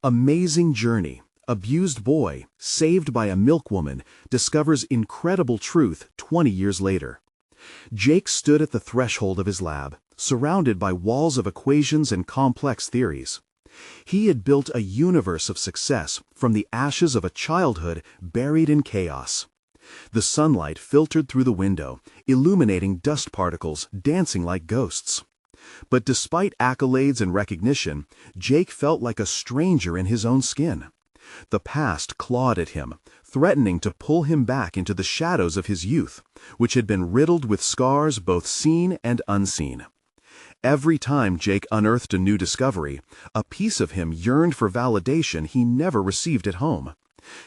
Amazing journey. Abused boy, saved by a milkwoman, discovers incredible truth 20 years later. Jake stood at the threshold of his lab, surrounded by walls of equations and complex theories. He had built a universe of success from the ashes of a childhood buried in chaos. The sunlight filtered through the window, illuminating dust particles dancing like ghosts. But despite accolades and recognition, Jake felt like a stranger in his own skin. The past clawed at him, threatening to pull him back into the shadows of his youth, which had been riddled with scars both seen and unseen. Every time Jake unearthed a new discovery, a piece of him yearned for validation he never received at home.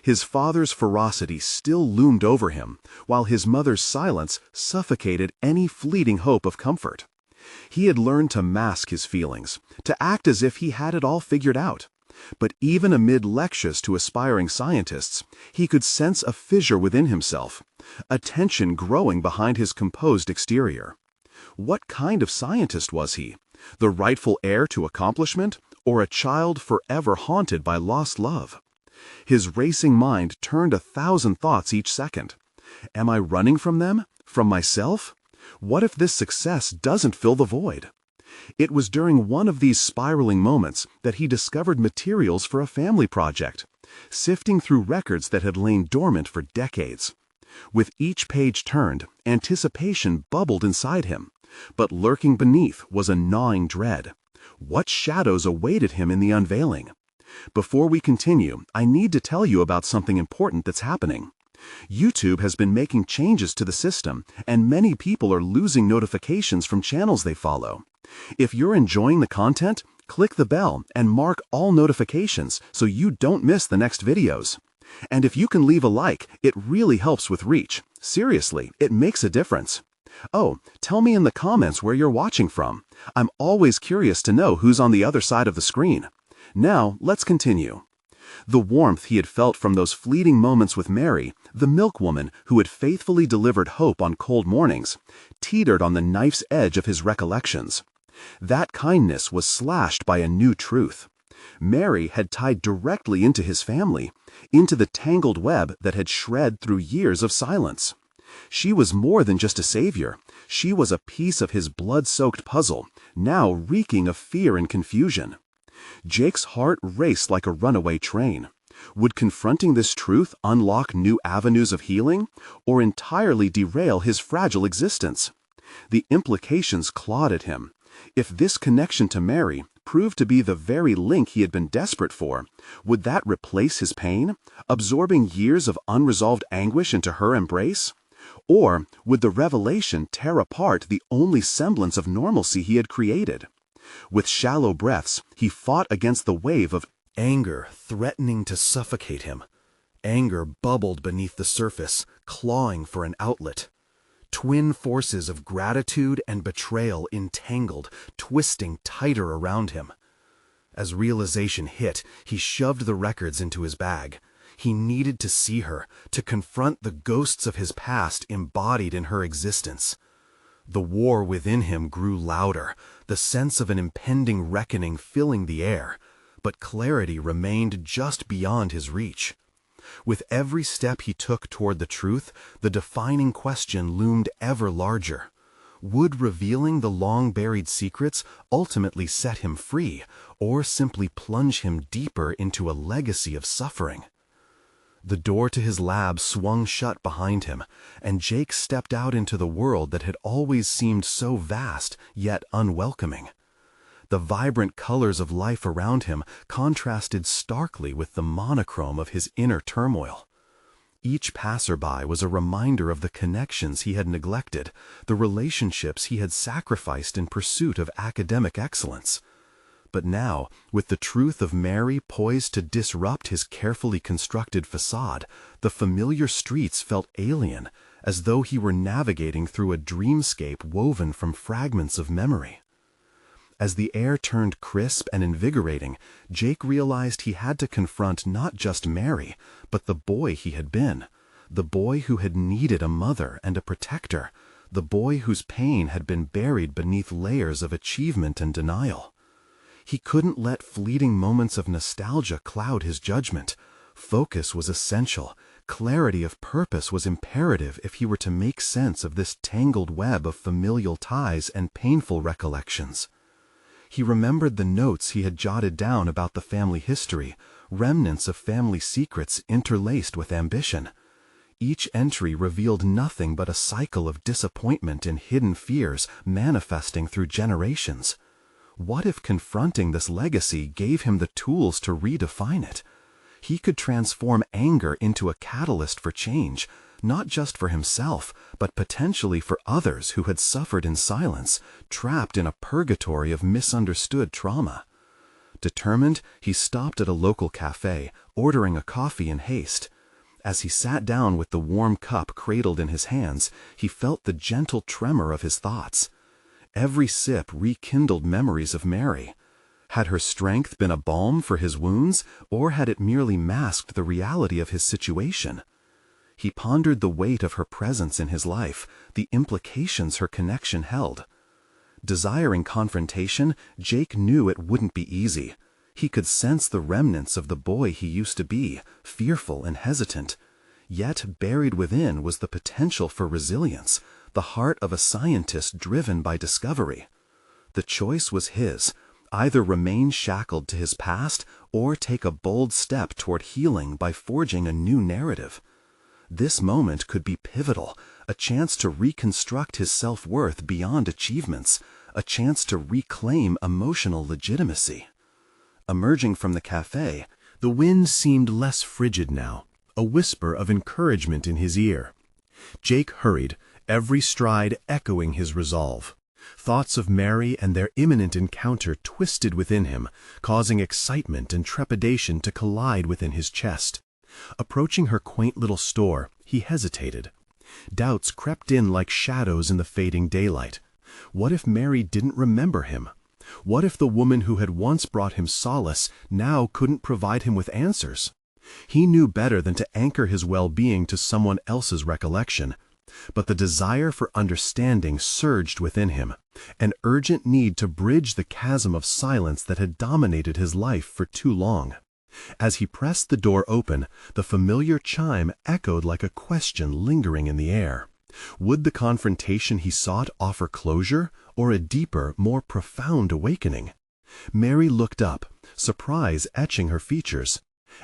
His father's ferocity still loomed over him, while his mother's silence suffocated any fleeting hope of comfort. He had learned to mask his feelings, to act as if he had it all figured out. But even amid lectures to aspiring scientists, he could sense a fissure within himself, a tension growing behind his composed exterior. What kind of scientist was he? The rightful heir to accomplishment, or a child forever haunted by lost love? His racing mind turned 1,000 thoughts each second. Am I running from them? From myself? What if this success doesn't fill the void? It was during one of these spiraling moments that he discovered materials for a family project, sifting through records that had lain dormant for decades. With each page turned, anticipation bubbled inside him, but lurking beneath was a gnawing dread. What shadows awaited him in the unveiling? Before we continue, I need to tell you about something important that's happening. YouTube has been making changes to the system, and many people are losing notifications from channels they follow. If you're enjoying the content, click the bell and mark all notifications so you don't miss the next videos. And if you can leave a like, it really helps with reach. Seriously, it makes a difference. Oh, tell me in the comments where you're watching from. I'm always curious to know who's on the other side of the screen. Now, let's continue. The warmth he had felt from those fleeting moments with Mary, the milkwoman who had faithfully delivered hope on cold mornings, teetered on the knife's edge of his recollections. That kindness was slashed by a new truth. Mary had tied directly into his family, into the tangled web that had shred through years of silence. She was more than just a savior. She was a piece of his blood-soaked puzzle, now reeking of fear and confusion. Jake's heart raced like a runaway train. Would confronting this truth unlock new avenues of healing, or entirely derail his fragile existence? The implications clawed at him. If this connection to Mary proved to be the very link he had been desperate for, would that replace his pain, absorbing years of unresolved anguish into her embrace? Or would the revelation tear apart the only semblance of normalcy he had created? With shallow breaths, he fought against the wave of anger threatening to suffocate him. Anger bubbled beneath the surface, clawing for an outlet. Twin forces of gratitude and betrayal entangled, twisting tighter around him. As realization hit, he shoved the records into his bag. He needed to see her, to confront the ghosts of his past embodied in her existence. The war within him grew louder, the sense of an impending reckoning filling the air, but clarity remained just beyond his reach. With every step he took toward the truth, the defining question loomed ever larger. Would revealing the long-buried secrets ultimately set him free, or simply plunge him deeper into a legacy of suffering? The door to his lab swung shut behind him, and Jake stepped out into the world that had always seemed so vast, yet unwelcoming. The vibrant colors of life around him contrasted starkly with the monochrome of his inner turmoil. Each passerby was a reminder of the connections he had neglected, the relationships he had sacrificed in pursuit of academic excellence. But now, with the truth of Mary poised to disrupt his carefully constructed facade, the familiar streets felt alien, as though he were navigating through a dreamscape woven from fragments of memory. As the air turned crisp and invigorating, Jake realized he had to confront not just Mary, but the boy he had been, the boy who had needed a mother and a protector, the boy whose pain had been buried beneath layers of achievement and denial. He couldn't let fleeting moments of nostalgia cloud his judgment. Focus was essential. Clarity of purpose was imperative if he were to make sense of this tangled web of familial ties and painful recollections. He remembered the notes he had jotted down about the family history, remnants of family secrets interlaced with ambition. Each entry revealed nothing but a cycle of disappointment and hidden fears manifesting through generations. What if confronting this legacy gave him the tools to redefine it? He could transform anger into a catalyst for change, not just for himself, but potentially for others who had suffered in silence, trapped in a purgatory of misunderstood trauma. Determined, he stopped at a local cafe, ordering a coffee in haste. As he sat down with the warm cup cradled in his hands, he felt the gentle tremor of his thoughts. Every sip rekindled memories of Mary. Had her strength been a balm for his wounds, or had it merely masked the reality of his situation? He pondered the weight of her presence in his life, the implications her connection held. Desiring confrontation, Jake knew it wouldn't be easy. He could sense the remnants of the boy he used to be, fearful and hesitant. Yet buried within was the potential for resilience, the heart of a scientist driven by discovery. The choice was his: either remain shackled to his past or take a bold step toward healing by forging a new narrative. This moment could be pivotal, a chance to reconstruct his self-worth beyond achievements, a chance to reclaim emotional legitimacy. Emerging from the cafe, the wind seemed less frigid now, a whisper of encouragement in his ear. Jake hurried, every stride echoing his resolve. Thoughts of Mary and their imminent encounter twisted within him, causing excitement and trepidation to collide within his chest. Approaching her quaint little store, he hesitated. Doubts crept in like shadows in the fading daylight. What if Mary didn't remember him? What if the woman who had once brought him solace now couldn't provide him with answers? He knew better than to anchor his well-being to someone else's recollection. But the desire for understanding surged within him, an urgent need to bridge the chasm of silence that had dominated his life for too long. As he pressed the door open, the familiar chime echoed like a question lingering in the air. Would the confrontation he sought offer closure, or a deeper, more profound awakening? Mary looked up, surprise etching her features.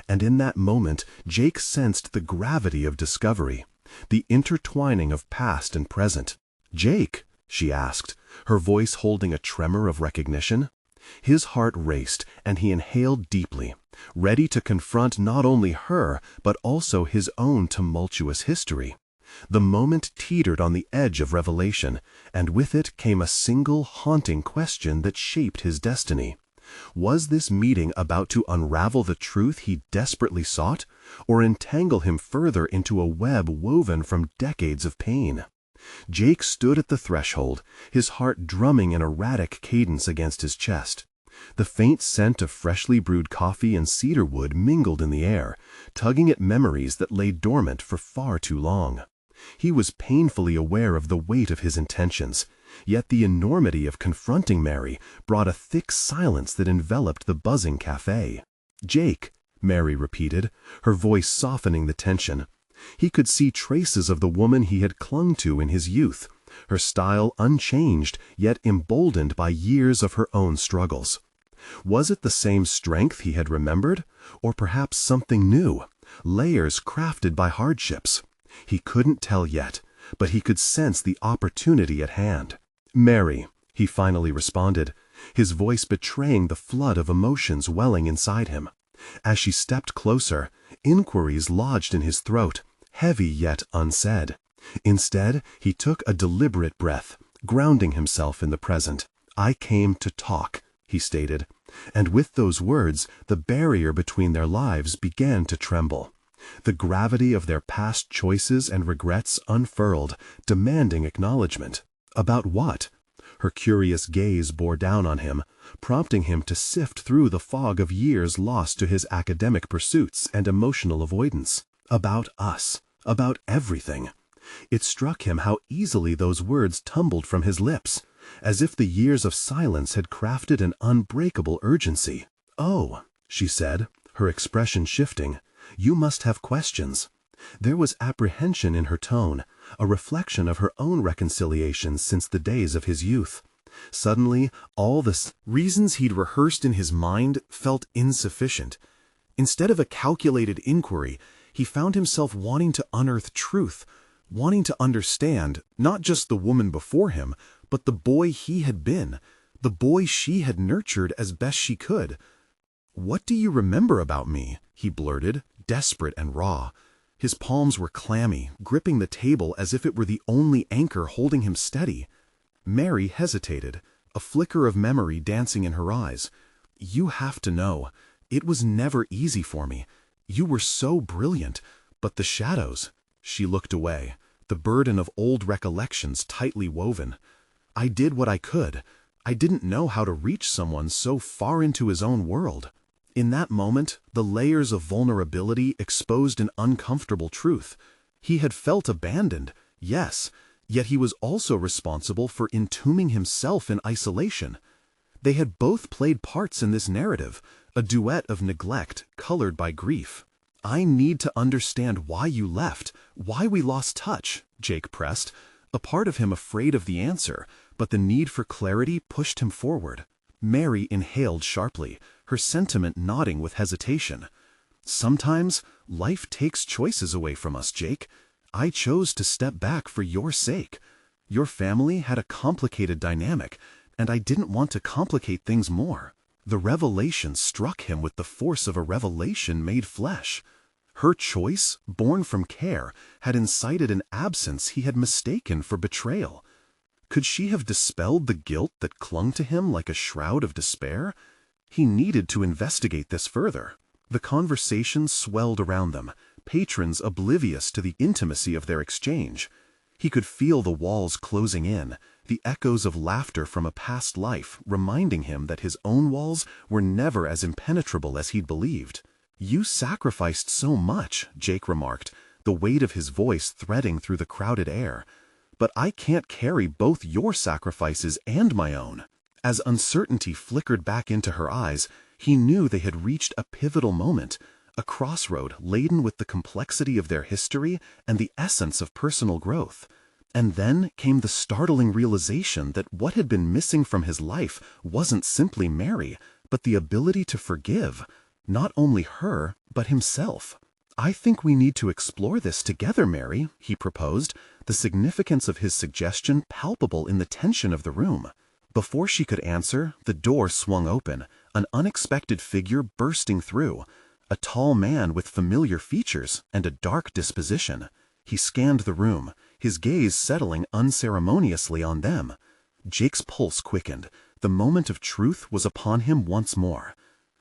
And in that moment, Jake sensed the gravity of discovery, the intertwining of past and present. "Jake?" she asked, her voice holding a tremor of recognition. His heart raced, and he inhaled deeply, ready to confront not only her, but also his own tumultuous history. The moment teetered on the edge of revelation, and with it came a single haunting question that shaped his destiny. Was this meeting about to unravel the truth he desperately sought, or entangle him further into a web woven from decades of pain? Jake stood at the threshold, his heart drumming an erratic cadence against his chest. The faint scent of freshly brewed coffee and cedarwood mingled in the air, tugging at memories that lay dormant for far too long. He was painfully aware of the weight of his intentions, yet the enormity of confronting Mary brought a thick silence that enveloped the buzzing cafe. "Jake," Mary repeated, her voice softening the tension. He could see traces of the woman he had clung to in his youth, her style unchanged, yet emboldened by years of her own struggles. Was it the same strength he had remembered, or perhaps something new, layers crafted by hardships? He couldn't tell yet, but he could sense the opportunity at hand. "Mary," he finally responded, his voice betraying the flood of emotions welling inside him. As she stepped closer, inquiries lodged in his throat, heavy yet unsaid. Instead, he took a deliberate breath, grounding himself in the present. "I came to talk," he stated, and with those words, the barrier between their lives began to tremble. The gravity of their past choices and regrets unfurled, demanding acknowledgement. About what? Her curious gaze bore down on him, prompting him to sift through the fog of years lost to his academic pursuits and emotional avoidance. About us. About everything. It struck him how easily those words tumbled from his lips, as if the years of silence had crafted an unbreakable urgency. "Oh," she said, her expression shifting, "you must have questions." There was apprehension in her tone, a reflection of her own reconciliation since the days of his youth. Suddenly, all the reasons he'd rehearsed in his mind felt insufficient. Instead of a calculated inquiry, he found himself wanting to unearth truth, wanting to understand not just the woman before him, but the boy he had been, the boy she had nurtured as best she could. "What do you remember about me?" he blurted, desperate and raw. His palms were clammy, gripping the table as if it were the only anchor holding him steady. Mary hesitated, a flicker of memory dancing in her eyes. "You have to know. It was never easy for me. You were so brilliant, but the shadows—" She looked away, the burden of old recollections tightly woven. "I did what I could. I didn't know how to reach someone so far into his own world." In that moment, the layers of vulnerability exposed an uncomfortable truth. He had felt abandoned, yes, yet he was also responsible for entombing himself in isolation. They had both played parts in this narrative, a duet of neglect colored by grief. "I need to understand why you left, why we lost touch," Jake pressed, a part of him afraid of the answer, but the need for clarity pushed him forward. Mary inhaled sharply, her sentiment nodding with hesitation. "Sometimes life takes choices away from us, Jake. I chose to step back for your sake. Your family had a complicated dynamic, and I didn't want to complicate things more." The revelation struck him with the force of a revelation made flesh. Her choice, born from care, had incited an absence he had mistaken for betrayal. Could she have dispelled the guilt that clung to him like a shroud of despair? He needed to investigate this further. The conversation swelled around them, patrons oblivious to the intimacy of their exchange. He could feel the walls closing in, the echoes of laughter from a past life reminding him that his own walls were never as impenetrable as he'd believed. "You sacrificed so much," Jake remarked, the weight of his voice threading through the crowded air. "But I can't carry both your sacrifices and my own." As uncertainty flickered back into her eyes, he knew they had reached a pivotal moment, a crossroad laden with the complexity of their history and the essence of personal growth. And then came the startling realization that what had been missing from his life wasn't simply Mary, but the ability to forgive, not only her, but himself. "I think we need to explore this together, Mary," he proposed, the significance of his suggestion palpable in the tension of the room. Before she could answer, the door swung open, an unexpected figure bursting through, a tall man with familiar features and a dark disposition. He scanned the room, his gaze settling unceremoniously on them. Jake's pulse quickened. The moment of truth was upon him once more.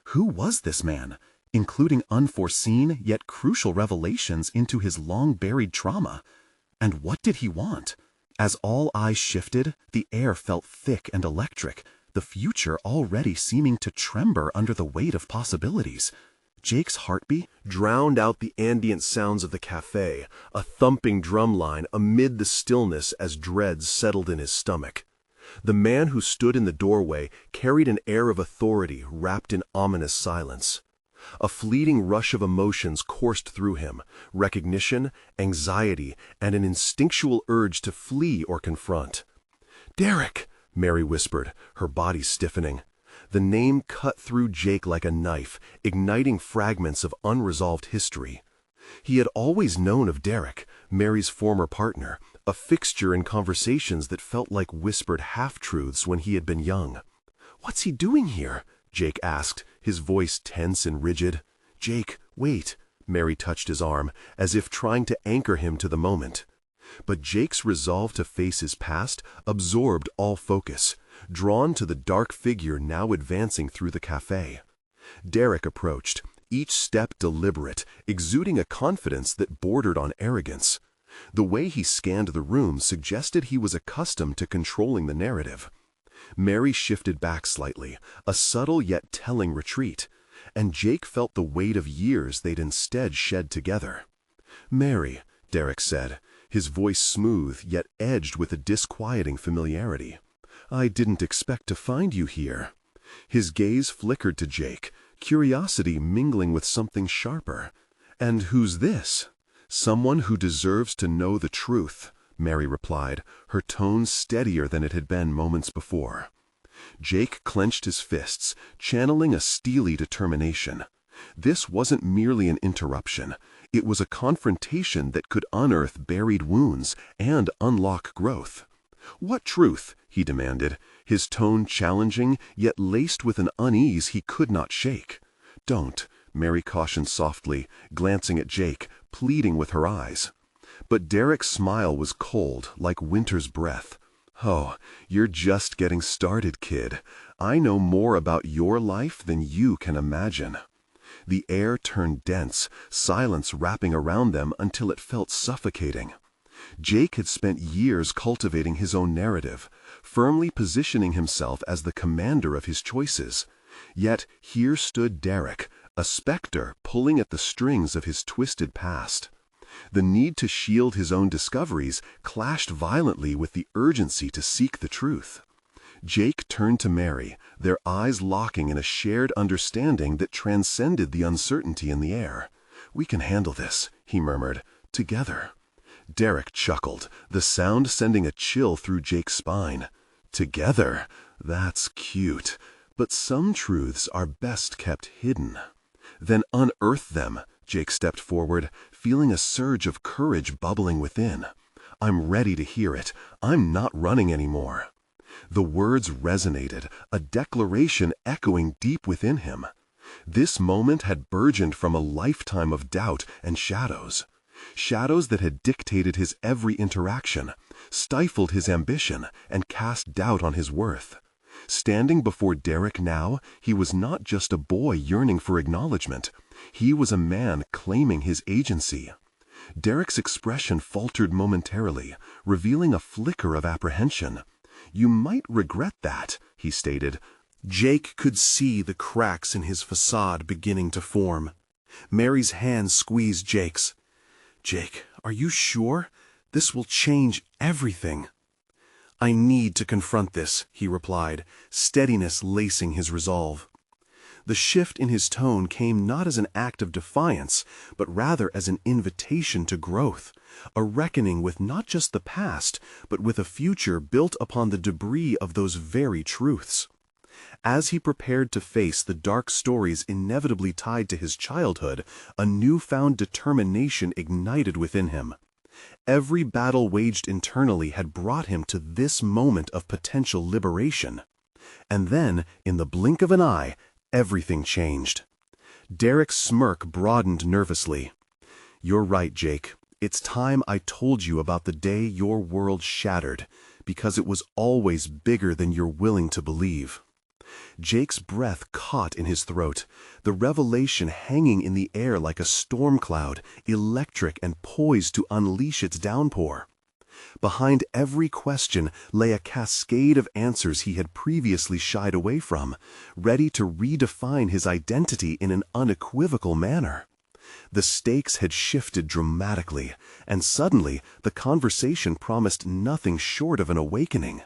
Who was this man, including unforeseen yet crucial revelations into his long-buried trauma? And what did he want? As all eyes shifted, the air felt thick and electric, the future already seeming to tremble under the weight of possibilities. Jake's heartbeat drowned out the ambient sounds of the cafe, a thumping drumline amid the stillness as dread settled in his stomach. The man who stood in the doorway carried an air of authority wrapped in ominous silence. A fleeting rush of emotions coursed through him, recognition, anxiety, and an instinctual urge to flee or confront. "Derek," Mary whispered, her body stiffening. The name cut through Jake like a knife, igniting fragments of unresolved history. He had always known of Derek, Mary's former partner, a fixture in conversations that felt like whispered half-truths when he had been young. "What's he doing here?" Jake asked, his voice tense and rigid. "Jake, wait." Mary touched his arm, as if trying to anchor him to the moment. But Jake's resolve to face his past absorbed all focus, drawn to the dark figure now advancing through the cafe. Derek approached, each step deliberate, exuding a confidence that bordered on arrogance. The way he scanned the room suggested he was accustomed to controlling the narrative. Mary shifted back slightly, a subtle yet telling retreat, and Jake felt the weight of years they'd instead shed together. "Mary," Derek said, his voice smooth yet edged with a disquieting familiarity, I didn't expect to find you here." His gaze flickered to Jake, curiosity mingling with something sharper. "And who's this?" "Someone who deserves to know the truth," Mary replied, her tone steadier than it had been moments before. Jake clenched his fists, channeling a steely determination. This wasn't merely an interruption. It was a confrontation that could unearth buried wounds and unlock growth. "What truth?" he demanded, his tone challenging yet laced with an unease he could not shake. "Don't," Mary cautioned softly, glancing at Jake, pleading with her eyes. But Derek's smile was cold, like winter's breath. "Oh, you're just getting started, kid. I know more about your life than you can imagine." The air turned dense, silence wrapping around them until it felt suffocating. Jake had spent years cultivating his own narrative, firmly positioning himself as the commander of his choices. Yet here stood Derek, a specter pulling at the strings of his twisted past. The need to shield his own discoveries clashed violently with the urgency to seek the truth. Jake turned to Mary, their eyes locking in a shared understanding that transcended the uncertainty in the air. "We can handle this," he murmured, "together." Derek chuckled, the sound sending a chill through Jake's spine. "Together? That's cute. But some truths are best kept hidden." "Then unearth them." Jake stepped forward, feeling a surge of courage bubbling within. "I'm ready to hear it. I'm not running anymore." The words resonated, a declaration echoing deep within him. This moment had burgeoned from a lifetime of doubt and shadows. Shadows that had dictated his every interaction, stifled his ambition, and cast doubt on his worth. Standing before Derek now, he was not just a boy yearning for acknowledgement. He was a man claiming his agency. Derek's expression faltered momentarily, revealing a flicker of apprehension. "You might regret that," he stated. Jake could see the cracks in his facade beginning to form. Mary's hand squeezed Jake's. "Jake, are you sure? This will change everything." "I need to confront this," he replied, steadiness lacing his resolve. The shift in his tone came not as an act of defiance, but rather as an invitation to growth, a reckoning with not just the past, but with a future built upon the debris of those very truths. As he prepared to face the dark stories inevitably tied to his childhood, a newfound determination ignited within him. Every battle waged internally had brought him to this moment of potential liberation. And then, in the blink of an eye, everything changed. Derek's smirk broadened nervously. "You're right, Jake. It's time I told you about the day your world shattered, because it was always bigger than you're willing to believe." Jake's breath caught in his throat, the revelation hanging in the air like a storm cloud, electric and poised to unleash its downpour. Behind every question lay a cascade of answers he had previously shied away from, ready to redefine his identity in an unequivocal manner. The stakes had shifted dramatically, and suddenly the conversation promised nothing short of an awakening.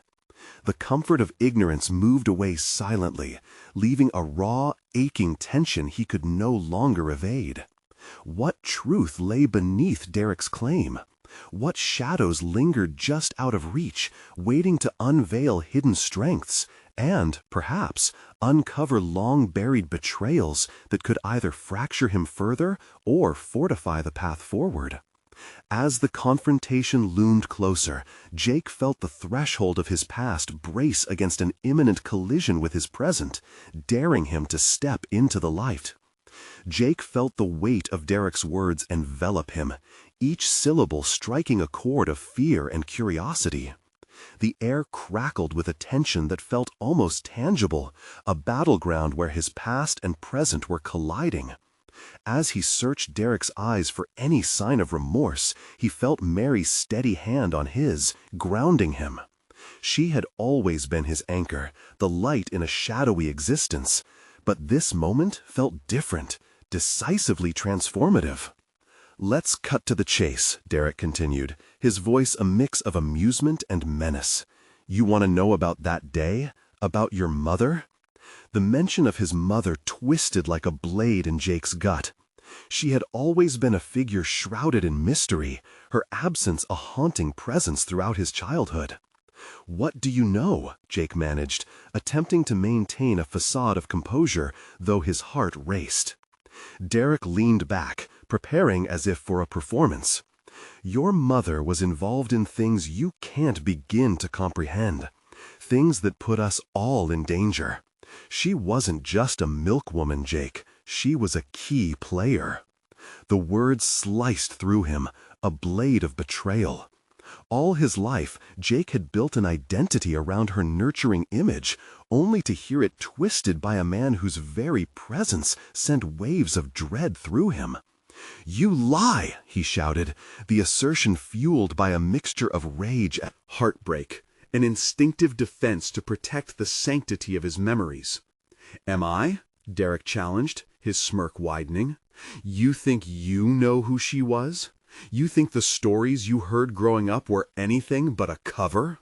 The comfort of ignorance moved away silently, leaving a raw, aching tension he could no longer evade. What truth lay beneath Derek's claim? What shadows lingered just out of reach, waiting to unveil hidden strengths, and, perhaps, uncover long-buried betrayals that could either fracture him further or fortify the path forward? As the confrontation loomed closer, Jake felt the threshold of his past brace against an imminent collision with his present, daring him to step into the light. Jake felt the weight of Derek's words envelop him, each syllable striking a chord of fear and curiosity. The air crackled with a tension that felt almost tangible, a battleground where his past and present were colliding. As he searched Derek's eyes for any sign of remorse, he felt Mary's steady hand on his, grounding him. She had always been his anchor, the light in a shadowy existence, but this moment felt different, decisively transformative. "Let's cut to the chase," Derek continued, his voice a mix of amusement and menace. You want to know about that day? About your mother? The mention of his mother twisted like a blade in Jake's gut. She had always been a figure shrouded in mystery, her absence a haunting presence throughout his childhood. "What do you know?" Jake managed, attempting to maintain a facade of composure, though his heart raced. Derek leaned back, preparing as if for a performance. "Your mother was involved in things you can't begin to comprehend. Things that put us all in danger. She wasn't just a milkwoman, Jake. She was a key player." The words sliced through him, a blade of betrayal. All his life, Jake had built an identity around her nurturing image, only to hear it twisted by a man whose very presence sent waves of dread through him. "You lie!" he shouted, the assertion fueled by a mixture of rage and Heartbreak, an instinctive defense to protect the sanctity of his memories. "Am I?" Derek challenged, his smirk widening. "You think you know who she was? You think the stories you heard growing up were anything but a cover?"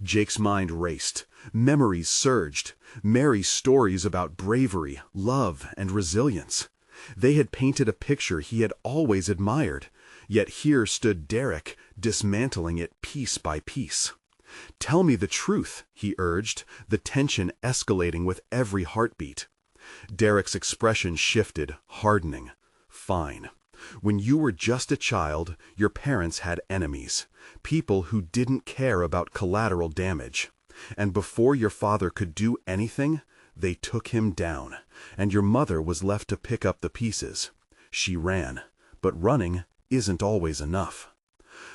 Jake's mind raced. Memories surged. Mary's stories about bravery, love, and resilience. They had painted a picture he had always admired, yet here stood Derek, dismantling it piece by piece. "Tell me the truth," he urged, the tension escalating with every heartbeat. Derek's expression shifted, hardening. "Fine. When you were just a child, your parents had enemies, people who didn't care about collateral damage. And before your father could do anything, they took him down, and your mother was left to pick up the pieces. She ran, but running isn't always enough."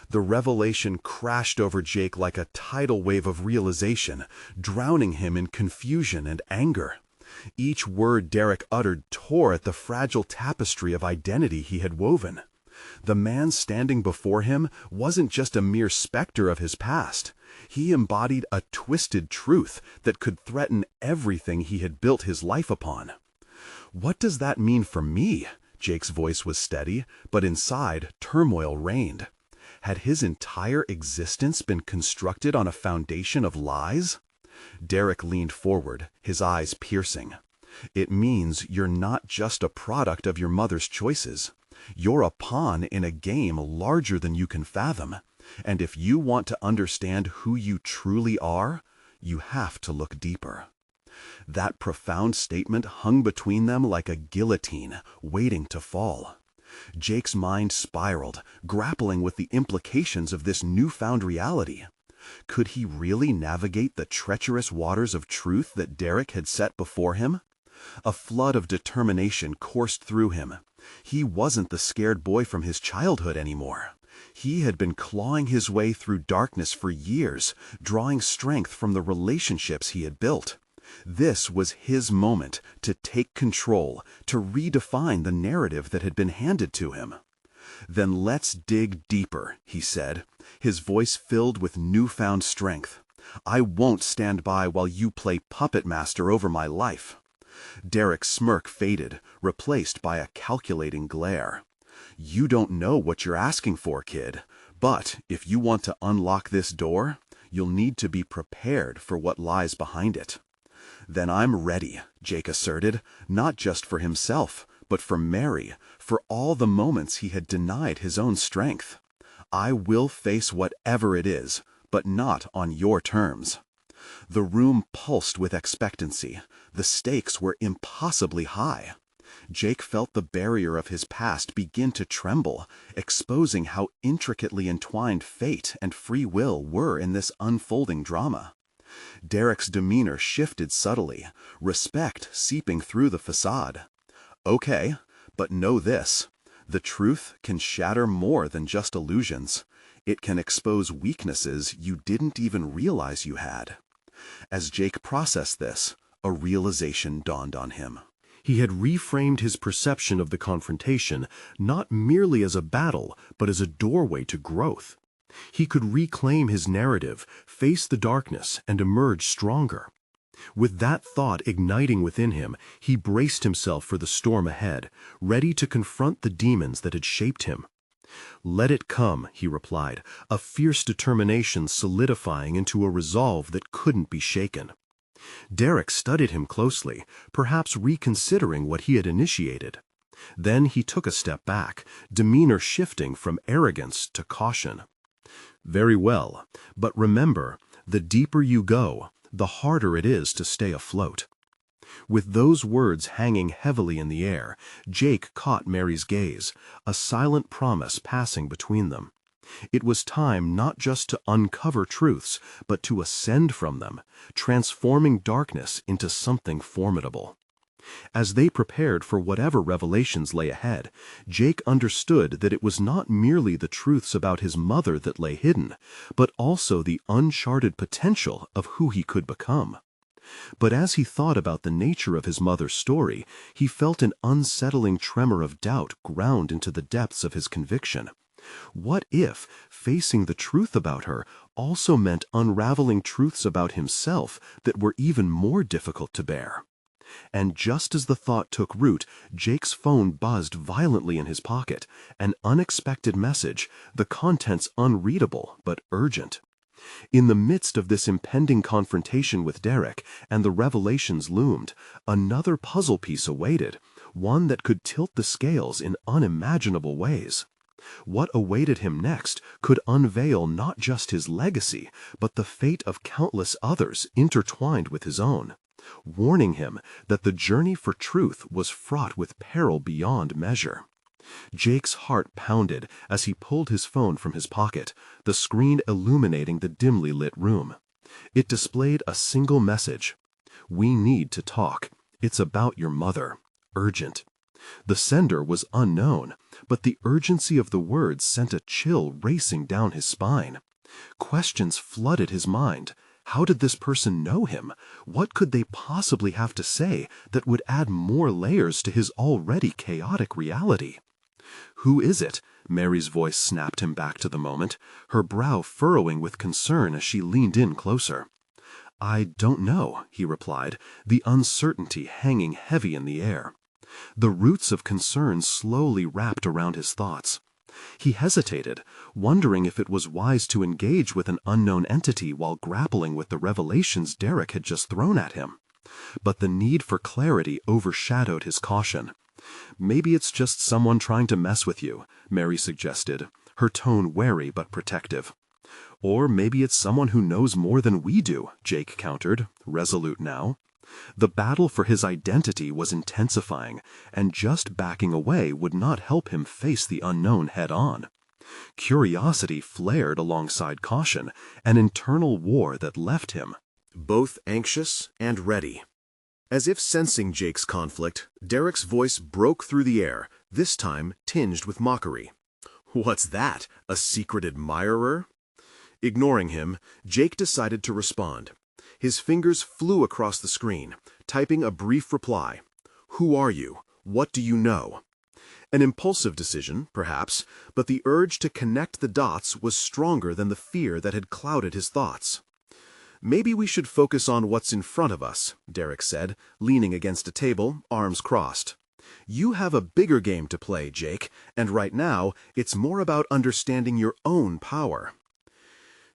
The revelation crashed over Jake like a tidal wave of realization, drowning him in confusion and anger. Each word Derek uttered tore at the fragile tapestry of identity he had woven. The man standing before him wasn't just a mere specter of his past. He embodied a twisted truth that could threaten everything he had built his life upon. "What does that mean for me?" Jake's voice was steady, but inside, turmoil reigned. Had his entire existence been constructed on a foundation of lies? Derek leaned forward, his eyes piercing. "It means you're not just a product of your mother's choices. You're a pawn in a game larger than you can fathom. And if you want to understand who you truly are, you have to look deeper." That profound statement hung between them like a guillotine, waiting to fall. Jake's mind spiraled, grappling with the implications of this newfound reality. Could he really navigate the treacherous waters of truth that Derek had set before him? A flood of determination coursed through him. He wasn't the scared boy from his childhood anymore. He had been clawing his way through darkness for years, drawing strength from the relationships he had built. This was his moment to take control, to redefine the narrative that had been handed to him. "Then let's dig deeper," he said, his voice filled with newfound strength. "I won't stand by while you play puppet master over my life." Derek's smirk faded, replaced by a calculating glare. "You don't know what you're asking for, kid. But if you want to unlock this door, you'll need to be prepared for what lies behind it." "Then I'm ready," Jake asserted, not just for himself, but for Mary, for all the moments he had denied his own strength. "I will face whatever it is, but not on your terms." The room pulsed with expectancy. The stakes were impossibly high. Jake felt the barrier of his past begin to tremble, exposing how intricately entwined fate and free will were in this unfolding drama. Derek's demeanor shifted subtly, respect seeping through the facade. "Okay, but know this. The truth can shatter more than just illusions. It can expose weaknesses you didn't even realize you had." As Jake processed this, a realization dawned on him. He had reframed his perception of the confrontation not merely as a battle, but as a doorway to growth. He could reclaim his narrative, face the darkness, and emerge stronger. With that thought igniting within him, he braced himself for the storm ahead, ready to confront the demons that had shaped him. "Let it come," he replied, a fierce determination solidifying into a resolve that couldn't be shaken. Derek studied him closely, perhaps reconsidering what he had initiated. Then he took a step back, demeanor shifting from arrogance to caution. "Very well, but remember, the deeper you go, the harder it is to stay afloat." With those words hanging heavily in the air, Jake caught Mary's gaze, a silent promise passing between them. It was time not just to uncover truths, but to ascend from them, transforming darkness into something formidable. As they prepared for whatever revelations lay ahead, Jake understood that it was not merely the truths about his mother that lay hidden, but also the uncharted potential of who he could become. But as he thought about the nature of his mother's story, he felt an unsettling tremor of doubt ground into the depths of his conviction. What if facing the truth about her also meant unraveling truths about himself that were even more difficult to bear? And just as the thought took root, Jake's phone buzzed violently in his pocket, an unexpected message, the contents unreadable but urgent. In the midst of this impending confrontation with Derek, and the revelations loomed, another puzzle piece awaited, one that could tilt the scales in unimaginable ways. What awaited him next could unveil not just his legacy, but the fate of countless others intertwined with his own, warning him that the journey for truth was fraught with peril beyond measure. Jake's heart pounded as he pulled his phone from his pocket, the screen illuminating the dimly lit room. It displayed a single message: "We need to talk. It's about your mother. Urgent." The sender was unknown, but the urgency of the words sent a chill racing down his spine. Questions flooded his mind. How did this person know him? What could they possibly have to say that would add more layers to his already chaotic reality? "Who is it?" Mary's voice snapped him back to the moment, her brow furrowing with concern as she leaned in closer. "I don't know," he replied, the uncertainty hanging heavy in the air. The roots of concern slowly wrapped around his thoughts. He hesitated, wondering if it was wise to engage with an unknown entity while grappling with the revelations Derek had just thrown at him. But the need for clarity overshadowed his caution. "Maybe it's just someone trying to mess with you," Mary suggested, her tone wary but protective. "Or maybe it's someone who knows more than we do," Jake countered, resolute now. The battle for his identity was intensifying, and just backing away would not help him face the unknown head-on. Curiosity flared alongside caution, an internal war that left him both anxious and ready. As if sensing Jake's conflict, Derek's voice broke through the air, this time tinged with mockery. "What's that? A secret admirer?" Ignoring him, Jake decided to respond. His fingers flew across the screen, typing a brief reply. "Who are you? What do you know?" An impulsive decision, perhaps, but the urge to connect the dots was stronger than the fear that had clouded his thoughts. "Maybe we should focus on what's in front of us," Derek said, leaning against a table, arms crossed. "You have a bigger game to play, Jake, and right now it's more about understanding your own power."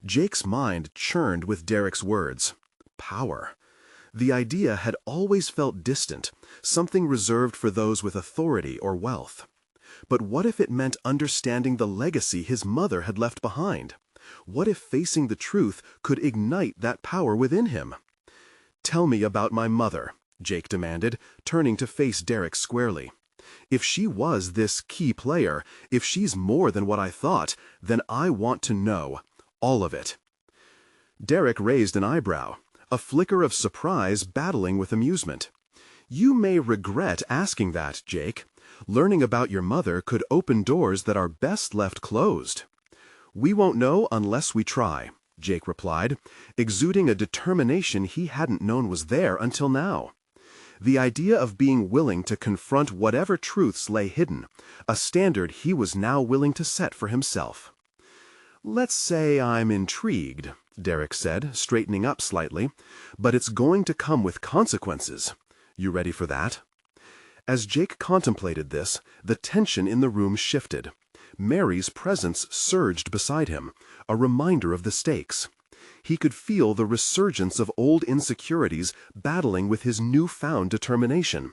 Jake's mind churned with Derek's words. Power. The idea had always felt distant, something reserved for those with authority or wealth. But what if it meant understanding the legacy his mother had left behind? What if facing the truth could ignite that power within him? "Tell me about my mother," Jake demanded, turning to face Derek squarely. "If she was this key player, if she's more than what I thought, then I want to know. All of it." Derek raised an eyebrow, a flicker of surprise battling with amusement. "You may regret asking that, Jake. Learning about your mother could open doors that are best left closed." "We won't know unless we try," Jake replied, exuding a determination he hadn't known was there until now. The idea of being willing to confront whatever truths lay hidden, a standard he was now willing to set for himself. "Let's say I'm intrigued," Derek said, straightening up slightly, "but it's going to come with consequences. You ready for that?" As Jake contemplated this, the tension in the room shifted. Mary's presence surged beside him, a reminder of the stakes. He could feel the resurgence of old insecurities battling with his newfound determination.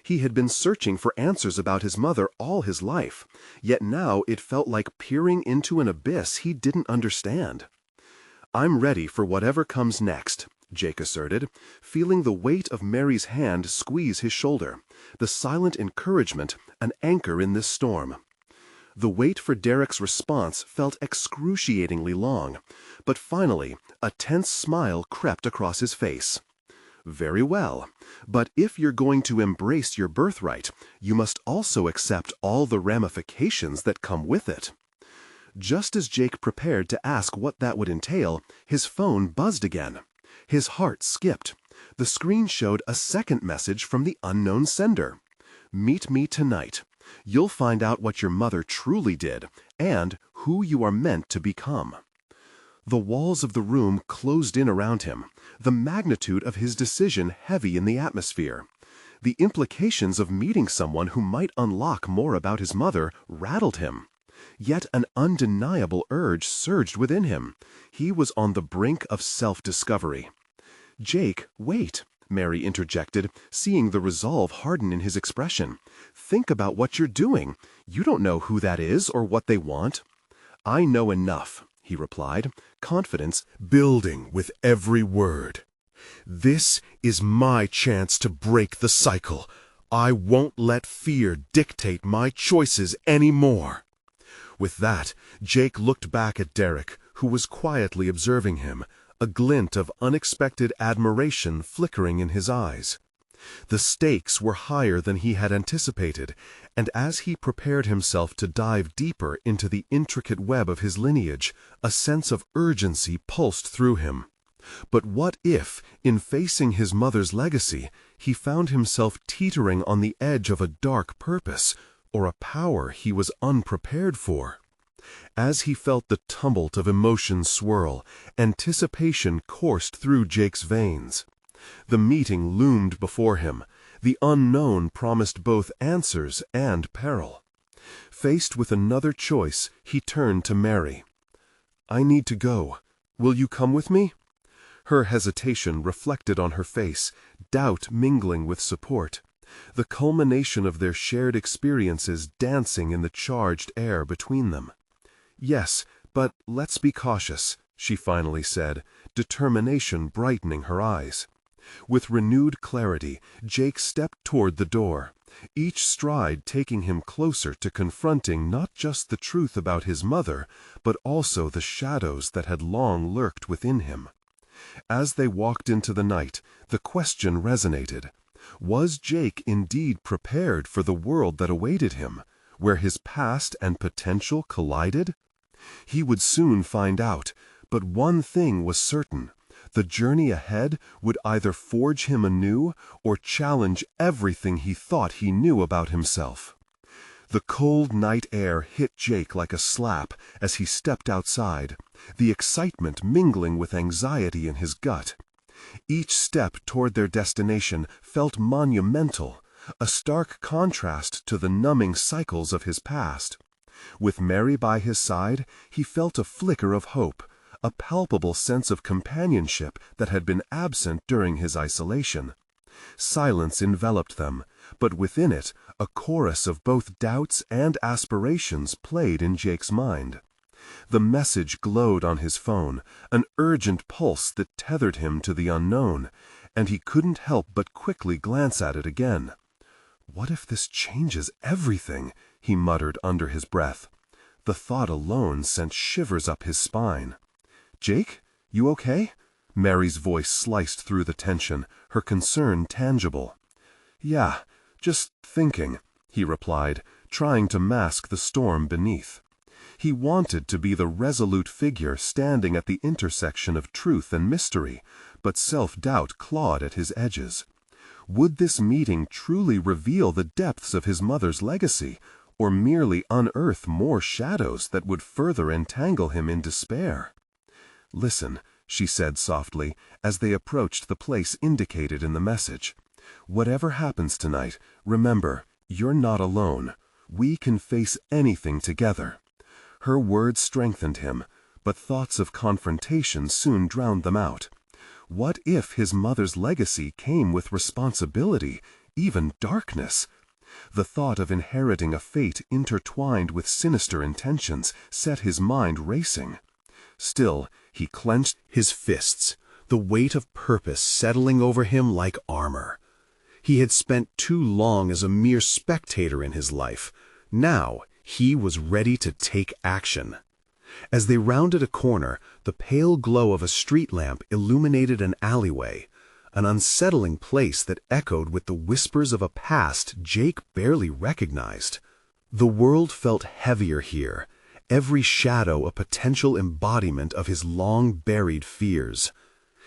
He had been searching for answers about his mother all his life, yet now it felt like peering into an abyss he didn't understand. "I'm ready for whatever comes next," Jake asserted, feeling the weight of Mary's hand squeeze his shoulder, the silent encouragement an anchor in this storm. The wait for Derek's response felt excruciatingly long, but finally a tense smile crept across his face. "Very well, but if you're going to embrace your birthright, you must also accept all the ramifications that come with it." Just as Jake prepared to ask what that would entail, his phone buzzed again. His heart skipped. The screen showed a second message from the unknown sender. "Meet me tonight. You'll find out what your mother truly did and who you are meant to become." The walls of the room closed in around him, the magnitude of his decision heavy in the atmosphere. The implications of meeting someone who might unlock more about his mother rattled him. Yet an undeniable urge surged within him. He was on the brink of self-discovery. "Jake, wait," Mary interjected, seeing the resolve harden in his expression. "Think about what you're doing. You don't know who that is or what they want." "I know enough," he replied, confidence building with every word. "This is my chance to break the cycle. I won't let fear dictate my choices anymore." With that, Jake looked back at Derek, who was quietly observing him, a glint of unexpected admiration flickering in his eyes. The stakes were higher than he had anticipated, and as he prepared himself to dive deeper into the intricate web of his lineage, a sense of urgency pulsed through him. But what if, in facing his mother's legacy, he found himself teetering on the edge of a dark purpose, or a power he was unprepared for? As he felt the tumult of emotions swirl, anticipation coursed through Jake's veins. The meeting loomed before him. The unknown promised both answers and peril. Faced with another choice, he turned to Mary. "I need to go. Will you come with me?" Her hesitation reflected on her face, doubt mingling with support, the culmination of their shared experiences dancing in the charged air between them. "Yes, but let's be cautious," she finally said, determination brightening her eyes. With renewed clarity, Jake stepped toward the door, each stride taking him closer to confronting not just the truth about his mother, but also the shadows that had long lurked within him. As they walked into the night, the question resonated. Was Jake indeed prepared for the world that awaited him, where his past and potential collided? He would soon find out, but one thing was certain. The journey ahead would either forge him anew or challenge everything he thought he knew about himself. The cold night air hit Jake like a slap as he stepped outside, the excitement mingling with anxiety in his gut. Each step toward their destination felt monumental, a stark contrast to the numbing cycles of his past. With Mary by his side, he felt a flicker of hope, a palpable sense of companionship that had been absent during his isolation. Silence enveloped them, but within it, a chorus of both doubts and aspirations played in Jake's mind. The message glowed on his phone, an urgent pulse that tethered him to the unknown, and he couldn't help but quickly glance at it again. "What if this changes everything?" he muttered under his breath. The thought alone sent shivers up his spine. "Jake, you okay?" Mary's voice sliced through the tension, her concern tangible. "Yeah, just thinking," he replied, trying to mask the storm beneath. He wanted to be the resolute figure standing at the intersection of truth and mystery, but self-doubt clawed at his edges. Would this meeting truly reveal the depths of his mother's legacy, or merely unearth more shadows that would further entangle him in despair? "Listen," she said softly, as they approached the place indicated in the message. "Whatever happens tonight, remember, you're not alone. We can face anything together." Her words strengthened him, but thoughts of confrontation soon drowned them out. What if his mother's legacy came with responsibility, even darkness? The thought of inheriting a fate intertwined with sinister intentions set his mind racing. Still, he clenched his fists, the weight of purpose settling over him like armor. He had spent too long as a mere spectator in his life. Now he was ready to take action. As they rounded a corner, the pale glow of a street lamp illuminated an alleyway, an unsettling place that echoed with the whispers of a past Jake barely recognized. The world felt heavier here, every shadow a potential embodiment of his long-buried fears.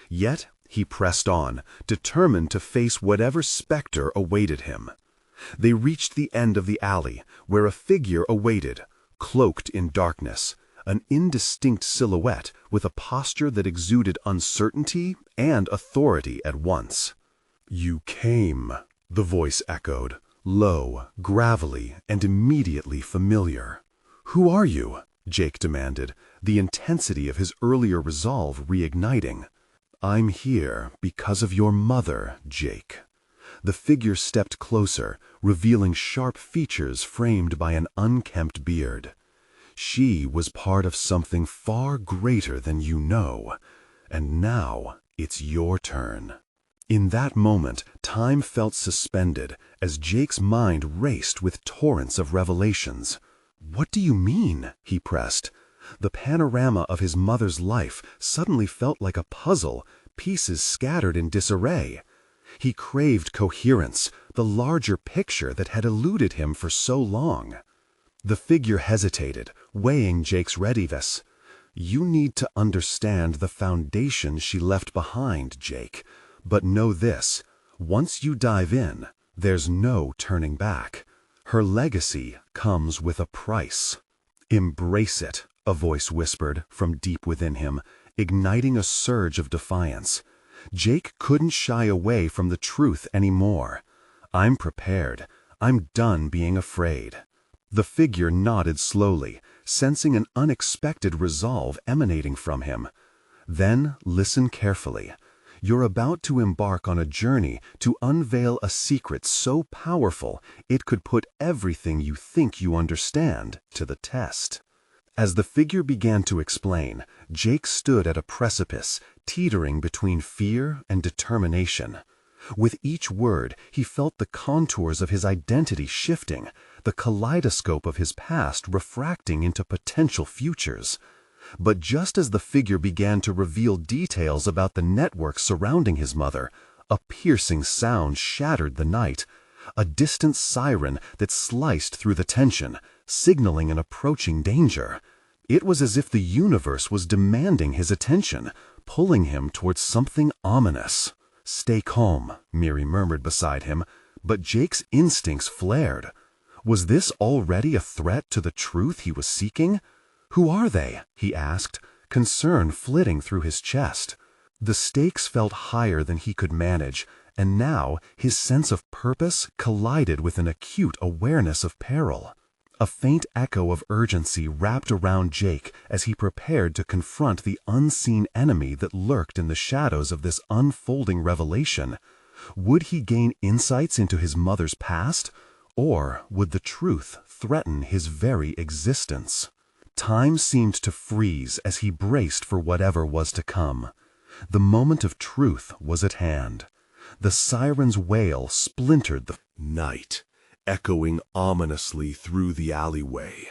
Yet he pressed on, determined to face whatever specter awaited him. They reached the end of the alley, where a figure awaited, cloaked in darkness, an indistinct silhouette with a posture that exuded uncertainty and authority at once. "You came," the voice echoed, low, gravelly, and immediately familiar. "Who are you?" Jake demanded, the intensity of his earlier resolve reigniting. "I'm here because of your mother, Jake." The figure stepped closer, revealing sharp features framed by an unkempt beard. "She was part of something far greater than you know, and now it's your turn." In that moment, time felt suspended as Jake's mind raced with torrents of revelations. "What do you mean?" he pressed. The panorama of his mother's life suddenly felt like a puzzle, pieces scattered in disarray. He craved coherence, the larger picture that had eluded him for so long. The figure hesitated, weighing Jake's readiness. "You need to understand the foundation she left behind, Jake. But know this, once you dive in, there's no turning back. Her legacy comes with a price." "Embrace it," a voice whispered from deep within him, igniting a surge of defiance. Jake couldn't shy away from the truth anymore. "I'm prepared. I'm done being afraid." The figure nodded slowly, sensing an unexpected resolve emanating from him. "Then listen carefully. You're about to embark on a journey to unveil a secret so powerful it could put everything you think you understand to the test." As the figure began to explain, Jake stood at a precipice, teetering between fear and determination. With each word, he felt the contours of his identity shifting, the kaleidoscope of his past refracting into potential futures. But just as the figure began to reveal details about the network surrounding his mother, a piercing sound shattered the night, a distant siren that sliced through the tension, signaling an approaching danger. It was as if the universe was demanding his attention, pulling him towards something ominous. "Stay calm," Miri murmured beside him, but Jake's instincts flared. Was this already a threat to the truth he was seeking? "Who are they?" he asked, concern flitting through his chest. The stakes felt higher than he could manage, and now his sense of purpose collided with an acute awareness of peril. A faint echo of urgency wrapped around Jake as he prepared to confront the unseen enemy that lurked in the shadows of this unfolding revelation. Would he gain insights into his mother's past, or would the truth threaten his very existence? Time seemed to freeze as he braced for whatever was to come. The moment of truth was at hand. The siren's wail splintered the night, echoing ominously through the alleyway.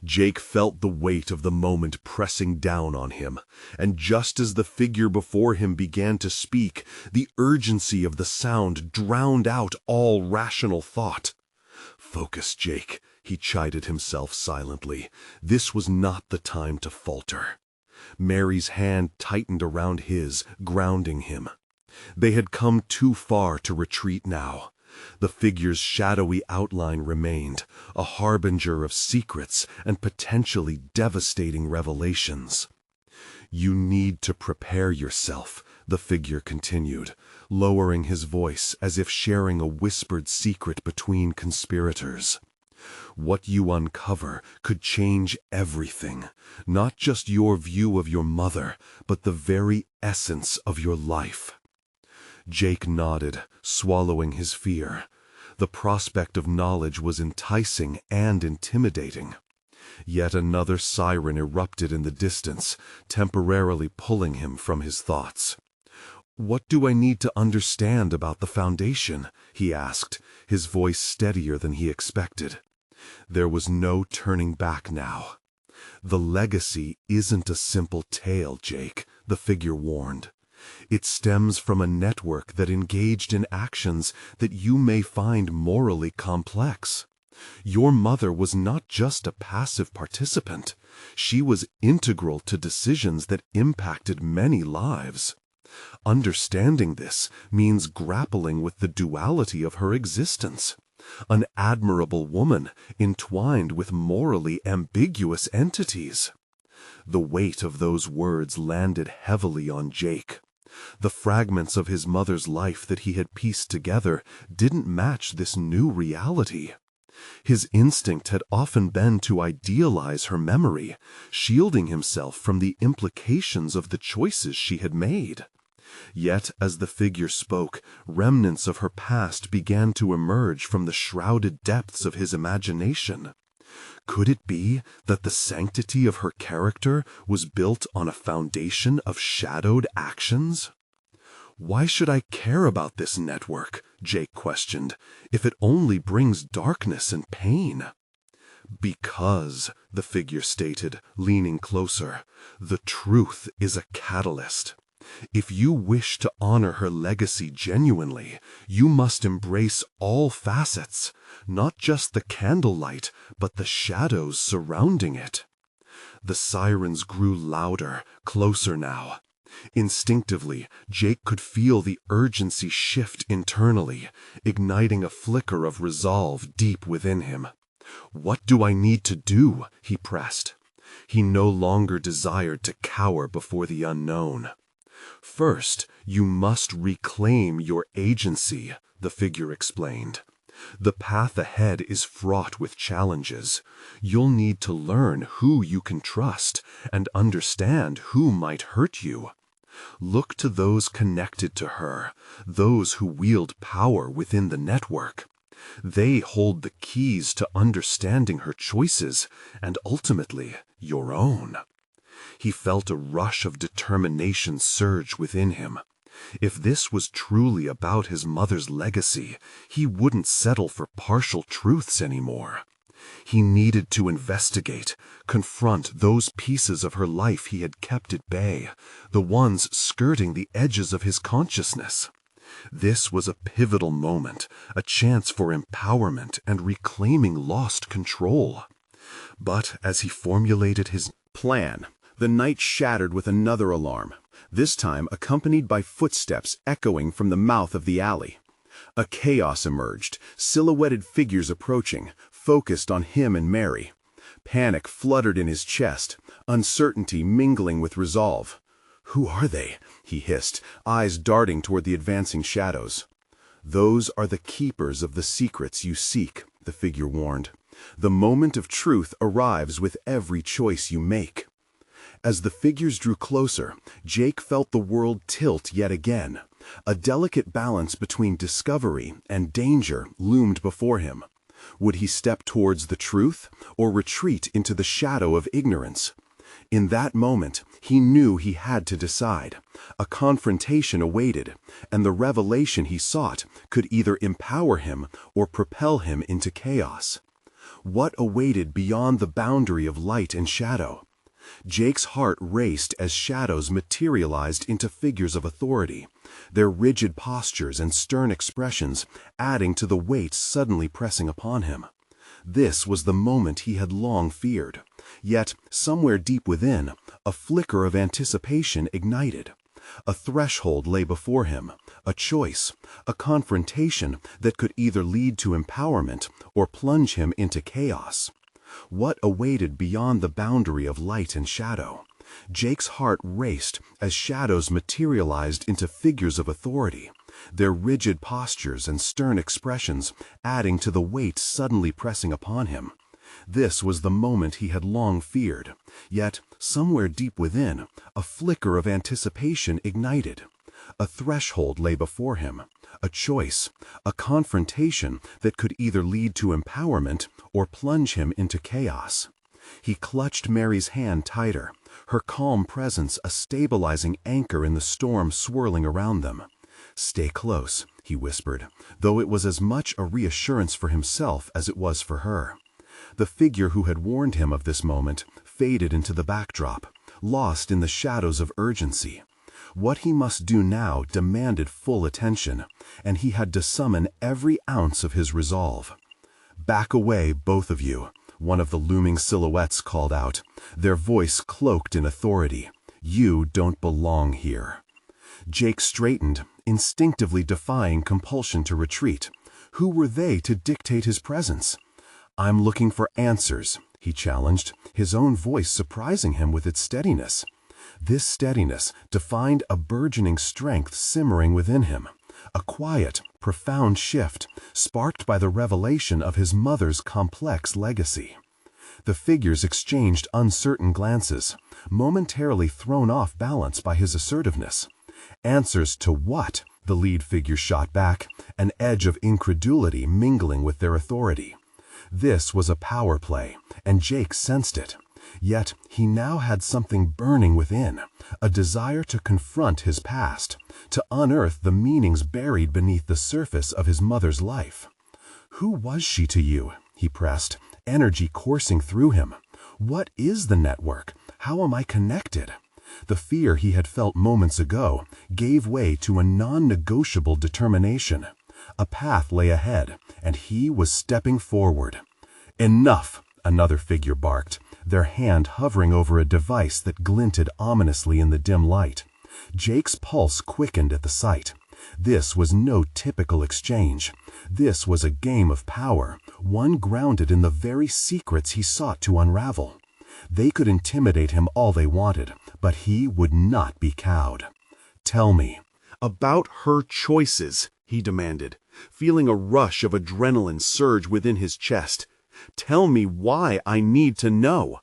Jake felt the weight of the moment pressing down on him, and just as the figure before him began to speak, the urgency of the sound drowned out all rational thought. "Focus, Jake," he chided himself silently. This was not the time to falter. Mary's hand tightened around his, grounding him. They had come too far to retreat now. The figure's shadowy outline remained, a harbinger of secrets and potentially devastating revelations. "You need to prepare yourself," the figure continued, lowering his voice as if sharing a whispered secret between conspirators. What you uncover could change everything, not just your view of your mother, but the very essence of your life. Jake nodded, swallowing his fear. The prospect of knowledge was enticing and intimidating. Yet another siren erupted in the distance, temporarily pulling him from his thoughts. "What do I need to understand about the Foundation?" he asked, his voice steadier than he expected. There was no turning back now. "The legacy isn't a simple tale, Jake," the figure warned. "It stems from a network that engaged in actions that you may find morally complex. Your mother was not just a passive participant. She was integral to decisions that impacted many lives. Understanding this means grappling with the duality of her existence. An admirable woman entwined with morally ambiguous entities." The weight of those words landed heavily on Jake. The fragments of his mother's life that he had pieced together didn't match this new reality. His instinct had often been to idealize her memory, shielding himself from the implications of the choices she had made. Yet, as the figure spoke, remnants of her past began to emerge from the shrouded depths of his imagination. Could it be that the sanctity of her character was built on a foundation of shadowed actions? "Why should I care about this network?" Jake questioned, "if it only brings darkness and pain?" "Because," the figure stated, leaning closer, "the truth is a catalyst. If you wish to honor her legacy genuinely, you must embrace all facets, not just the candlelight, but the shadows surrounding it." The sirens grew louder, closer now. Instinctively, Jake could feel the urgency shift internally, igniting a flicker of resolve deep within him. "What do I need to do?" he pressed. He no longer desired to cower before the unknown. "First, you must reclaim your agency," the figure explained. "The path ahead is fraught with challenges. You'll need to learn who you can trust and understand who might hurt you. Look to those connected to her, those who wield power within the network. They hold the keys to understanding her choices and ultimately your own." He felt a rush of determination surge within him. If this was truly about his mother's legacy, he wouldn't settle for partial truths anymore. He needed to investigate, confront those pieces of her life he had kept at bay, the ones skirting the edges of his consciousness. This was a pivotal moment, a chance for empowerment and reclaiming lost control. But as he formulated his plan, the night shattered with another alarm, this time accompanied by footsteps echoing from the mouth of the alley. A chaos emerged, silhouetted figures approaching, focused on him and Mary. Panic fluttered in his chest, uncertainty mingling with resolve. "Who are they?" he hissed, eyes darting toward the advancing shadows. "Those are the keepers of the secrets you seek," the figure warned. "The moment of truth arrives with every choice you make." As the figures drew closer, Jake felt the world tilt yet again. A delicate balance between discovery and danger loomed before him. Would he step towards the truth or retreat into the shadow of ignorance? In that moment, he knew he had to decide. A confrontation awaited, and the revelation he sought could either empower him or propel him into chaos. What awaited beyond the boundary of light and shadow? Jake's heart raced as shadows materialized into figures of authority, their rigid postures and stern expressions adding to the weight suddenly pressing upon him. This was the moment he had long feared, yet somewhere deep within, a flicker of anticipation ignited. A threshold lay before him, a choice, a confrontation that could either lead to empowerment or plunge him into chaos. What awaited beyond the boundary of light and shadow? Jake's heart raced as shadows materialized into figures of authority, their rigid postures and stern expressions adding to the weight suddenly pressing upon him. This was the moment he had long feared, yet somewhere deep within, a flicker of anticipation ignited. A threshold lay before him, a choice, a confrontation that could either lead to empowerment or plunge him into chaos. He clutched Mary's hand tighter, her calm presence a stabilizing anchor in the storm swirling around them. "Stay close," he whispered, though it was as much a reassurance for himself as it was for her. The figure who had warned him of this moment faded into the backdrop, lost in the shadows of urgency. What he must do now demanded full attention, and he had to summon every ounce of his resolve. "Back away, both of you," one of the looming silhouettes called out, their voice cloaked in authority. "You don't belong here." Jake straightened, instinctively defying compulsion to retreat. Who were they to dictate his presence? "I'm looking for answers," he challenged, his own voice surprising him with its steadiness. This steadiness defined a burgeoning strength simmering within him, a quiet, profound shift sparked by the revelation of his mother's complex legacy. The figures exchanged uncertain glances, momentarily thrown off balance by his assertiveness. Answers to what? The lead figure shot back, an edge of incredulity mingling with their authority. This was a power play, and Jake sensed it. Yet he now had something burning within, a desire to confront his past, to unearth the meanings buried beneath the surface of his mother's life. "Who was she to you?" he pressed, energy coursing through him. "What is the network? How am I connected?" The fear he had felt moments ago gave way to a non-negotiable determination. A path lay ahead, and he was stepping forward. "Enough!" another figure barked, their hand hovering over a device that glinted ominously in the dim light. Jake's pulse quickened at the sight. This was no typical exchange. This was a game of power, one grounded in the very secrets he sought to unravel. They could intimidate him all they wanted, but he would not be cowed. "Tell me." "About her choices," he demanded, feeling a rush of adrenaline surge within his chest. "Tell me why I need to know."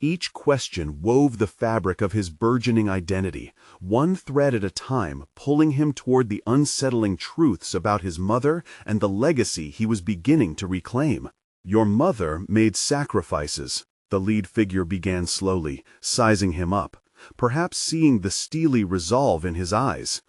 Each question wove the fabric of his burgeoning identity, one thread at a time, pulling him toward the unsettling truths about his mother and the legacy he was beginning to reclaim. "Your mother made sacrifices," the lead figure began slowly, sizing him up, perhaps seeing the steely resolve in his eyes.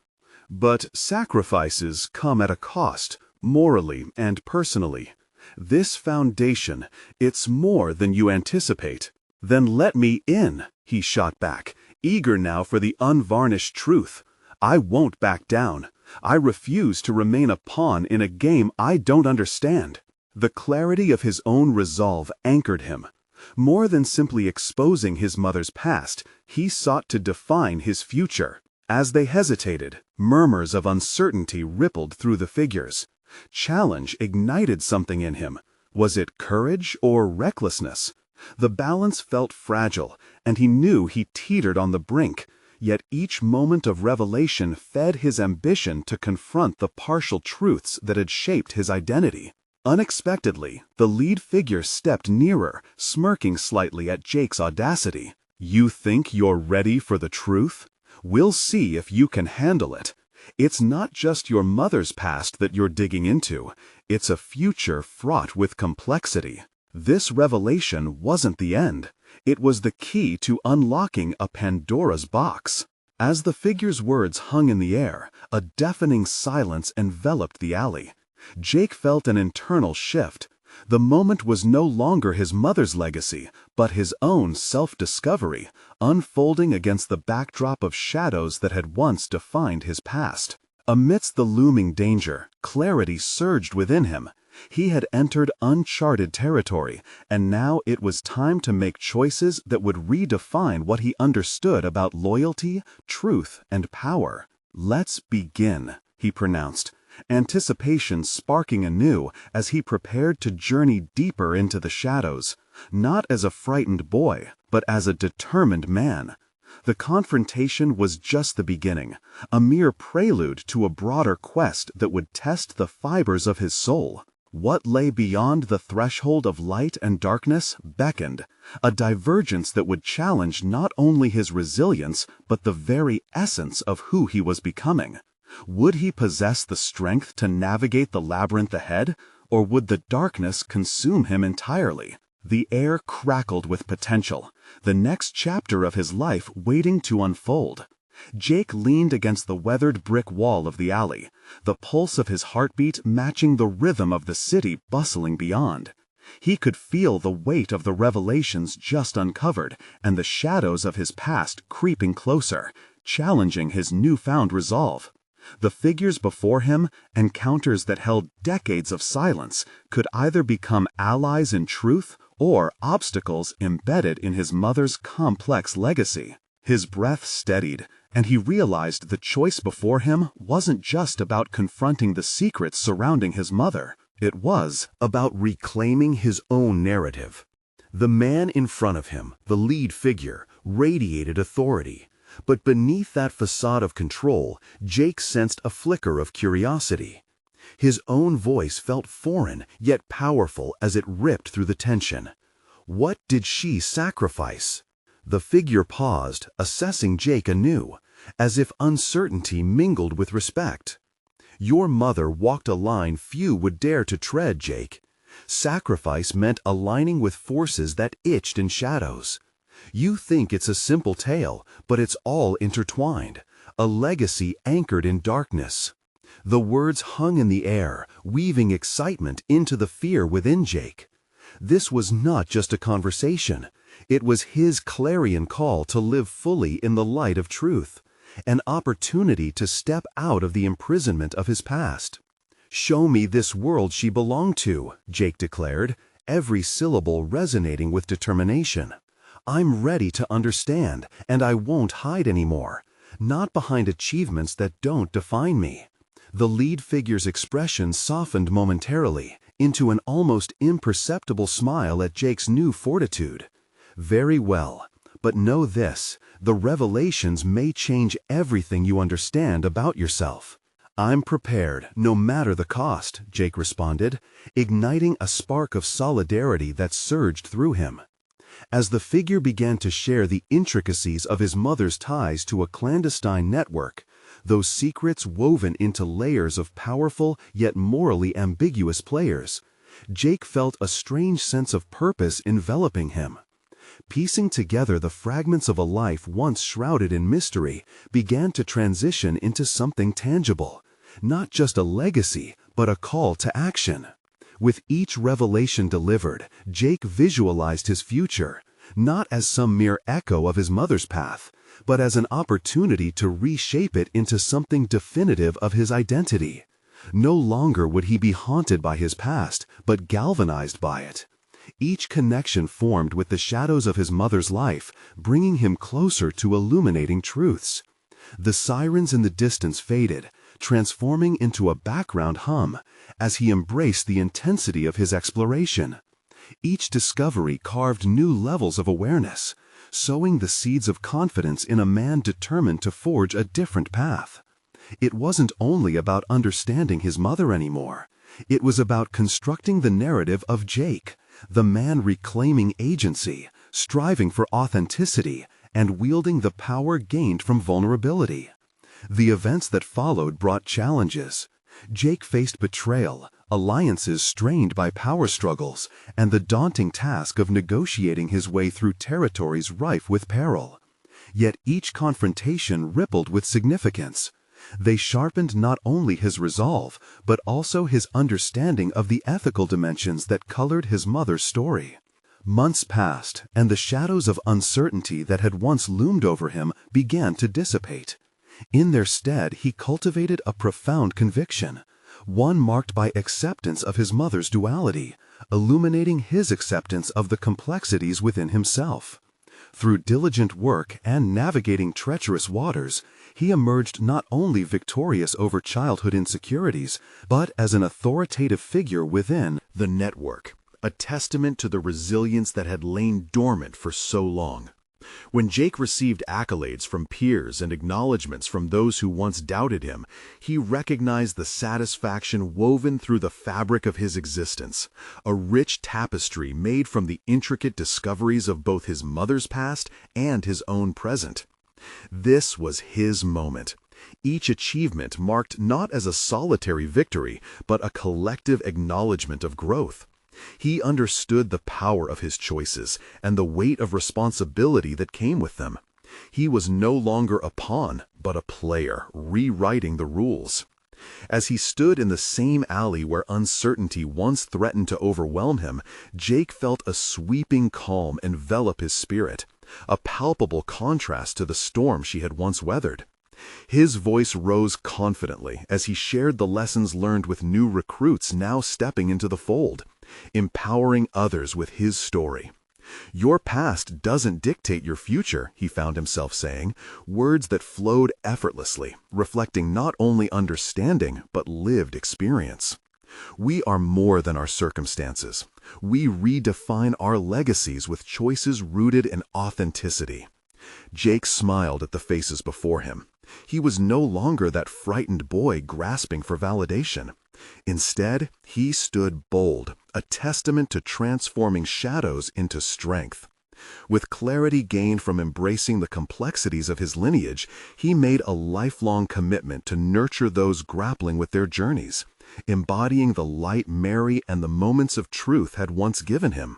"But sacrifices come at a cost, morally and personally. This foundation, it's more than you anticipate." "Then let me in," he shot back, eager now for the unvarnished truth. "I won't back down. I refuse to remain a pawn in a game I don't understand." The clarity of his own resolve anchored him. More than simply exposing his mother's past, he sought to define his future. As they hesitated, murmurs of uncertainty rippled through the figures. Challenge ignited something in him. Was it courage or recklessness? The balance felt fragile, and he knew he teetered on the brink, yet each moment of revelation fed his ambition to confront the partial truths that had shaped his identity. Unexpectedly, the lead figure stepped nearer, smirking slightly at Jake's audacity. "You think you're ready for the truth? We'll see if you can handle it. It's not just your mother's past that you're digging into, it's a future fraught with complexity." This revelation wasn't the end. It was the key to unlocking a Pandora's box. As the figure's words hung in the air, a deafening silence enveloped the alley. Jake felt an internal shift. The moment was no longer his mother's legacy, but his own self-discovery, unfolding against the backdrop of shadows that had once defined his past. Amidst the looming danger, clarity surged within him. He had entered uncharted territory, and now it was time to make choices that would redefine what he understood about loyalty, truth, and power. "Let's begin," he pronounced, anticipation sparking anew as he prepared to journey deeper into the shadows. not as a frightened boy, but as a determined man. The confrontation was just the beginning, a mere prelude to a broader quest that would test the fibers of his soul. What lay beyond the threshold of light and darkness beckoned, a divergence that would challenge not only his resilience but the very essence of who he was becoming. Would he possess the strength to navigate the labyrinth ahead, or would the darkness consume him entirely? The air crackled with potential, the next chapter of his life waiting to unfold. Jake leaned against the weathered brick wall of the alley, the pulse of his heartbeat matching the rhythm of the city bustling beyond. He could feel the weight of the revelations just uncovered and the shadows of his past creeping closer, challenging his newfound resolve. The figures before him, encounters that held decades of silence, could either become allies in truth or obstacles embedded in his mother's complex legacy. His breath steadied, and he realized the choice before him wasn't just about confronting the secrets surrounding his mother. It was about reclaiming his own narrative. The man in front of him, the lead figure, radiated authority. But beneath that facade of control, Jake sensed a flicker of curiosity. His own voice felt foreign, yet powerful as it ripped through the tension. What did she sacrifice? The figure paused, assessing Jake anew, as if uncertainty mingled with respect. Your mother walked a line few would dare to tread, Jake. Sacrifice meant aligning with forces that itched in shadows. You think it's a simple tale, but it's all intertwined, a legacy anchored in darkness. The words hung in the air, weaving excitement into the fear within Jake. This was not just a conversation. It was his clarion call to live fully in the light of truth, an opportunity to step out of the imprisonment of his past. "Show me this world she belonged to," Jake declared, every syllable resonating with determination. "I'm ready to understand, and I won't hide anymore, not behind achievements that don't define me." The lead figure's expression softened momentarily into an almost imperceptible smile at Jake's new fortitude. "Very well, but know this, the revelations may change everything you understand about yourself." "I'm prepared, no matter the cost," Jake responded, igniting a spark of solidarity that surged through him. As the figure began to share the intricacies of his mother's ties to a clandestine network, those secrets woven into layers of powerful yet morally ambiguous players, Jake felt a strange sense of purpose enveloping him. Piecing together the fragments of a life once shrouded in mystery began to transition into something tangible, not just a legacy, but a call to action. With each revelation delivered, Jake visualized his future, not as some mere echo of his mother's path, but as an opportunity to reshape it into something definitive of his identity. No longer would he be haunted by his past, but galvanized by it. Each connection formed with the shadows of his mother's life, bringing him closer to illuminating truths. The sirens in the distance faded, transforming into a background hum, as he embraced the intensity of his exploration. Each discovery carved new levels of awareness, sowing the seeds of confidence in a man determined to forge a different path. It wasn't only about understanding his mother anymore. It was about constructing the narrative of Jake, the man reclaiming agency, striving for authenticity, and wielding the power gained from vulnerability. The events that followed brought challenges. Jake faced betrayal, alliances strained by power struggles, and the daunting task of negotiating his way through territories rife with peril. Yet each confrontation rippled with significance. They sharpened not only his resolve, but also his understanding of the ethical dimensions that colored his mother's story. Months passed, and the shadows of uncertainty that had once loomed over him began to dissipate. In their stead, he cultivated a profound conviction, one marked by acceptance of his mother's duality, illuminating his acceptance of the complexities within himself. Through diligent work and navigating treacherous waters, he emerged not only victorious over childhood insecurities, but as an authoritative figure within the network, a testament to the resilience that had lain dormant for so long. When Jake received accolades from peers and acknowledgments from those who once doubted him, he recognized the satisfaction woven through the fabric of his existence, a rich tapestry made from the intricate discoveries of both his mother's past and his own present. This was his moment. Each achievement marked not as a solitary victory, but a collective acknowledgment of growth. He understood the power of his choices and the weight of responsibility that came with them. He was no longer a pawn, but a player, rewriting the rules. As he stood in the same alley where uncertainty once threatened to overwhelm him, Jake felt a sweeping calm envelop his spirit, a palpable contrast to the storm she had once weathered. His voice rose confidently as he shared the lessons learned with new recruits now stepping into the fold, empowering others with his story. "Your past doesn't dictate your future," he found himself saying, words that flowed effortlessly, reflecting not only understanding but lived experience. "We are more than our circumstances. We redefine our legacies with choices rooted in authenticity." Jake smiled at the faces before him. He was no longer that frightened boy grasping for validation. Instead, he stood bold, a testament to transforming shadows into strength. With clarity gained from embracing the complexities of his lineage, he made a lifelong commitment to nurture those grappling with their journeys, embodying the light Mary and the moments of truth had once given him.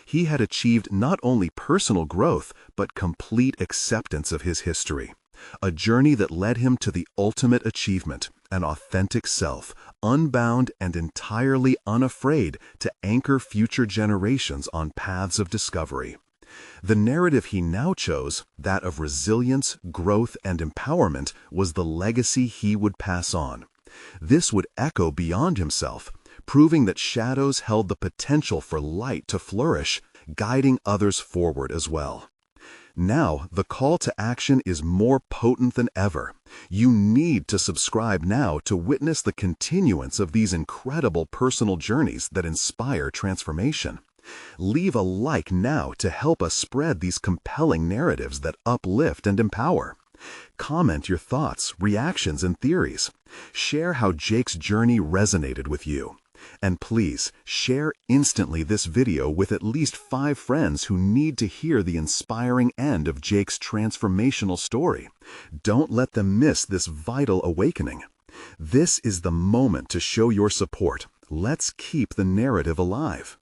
He had achieved not only personal growth, but complete acceptance of his history. A journey that led him to the ultimate achievement, an authentic self, unbound and entirely unafraid to anchor future generations on paths of discovery. The narrative he now chose, that of resilience, growth, and empowerment, was the legacy he would pass on. This would echo beyond himself, proving that shadows held the potential for light to flourish, guiding others forward as well. Now, the call to action is more potent than ever. You need to subscribe now to witness the continuance of these incredible personal journeys that inspire transformation. Leave a like now to help us spread these compelling narratives that uplift and empower. Comment your thoughts, reactions, and theories. Share how Jake's journey resonated with you. And please, share instantly this video with at least 5 friends who need to hear the inspiring end of Jake's transformational story. Don't let them miss this vital awakening. This is the moment to show your support. Let's keep the narrative alive.